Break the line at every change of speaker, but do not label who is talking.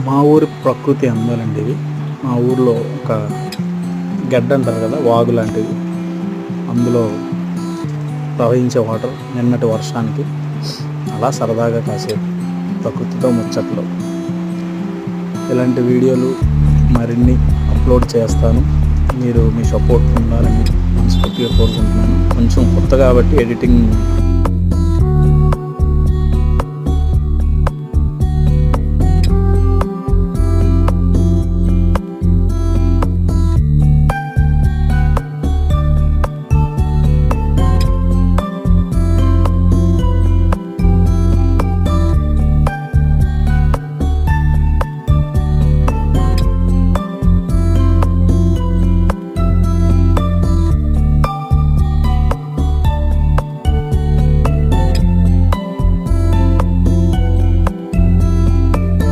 మా ఊరి ప్రకృతి అందాలండి ఇవి. మా ఊర్లో ఒక గడ్డ అంటారు కదా, వాగు లాంటిది. అందులో ప్రవహించే వాటర్ నిన్నటి వర్షానికి అలా సరదాగా కాసేపు ప్రకృతితో ముచ్చట్లు. ఇలాంటి వీడియోలు మరిన్ని అప్లోడ్ చేస్తాను. మీరు మీ సపోర్ట్ ఉండాలని మనస్ఫూర్తిగా కోరుకుంటున్నాను. కొంచెం కొత్త కాబట్టి ఎడిటింగ్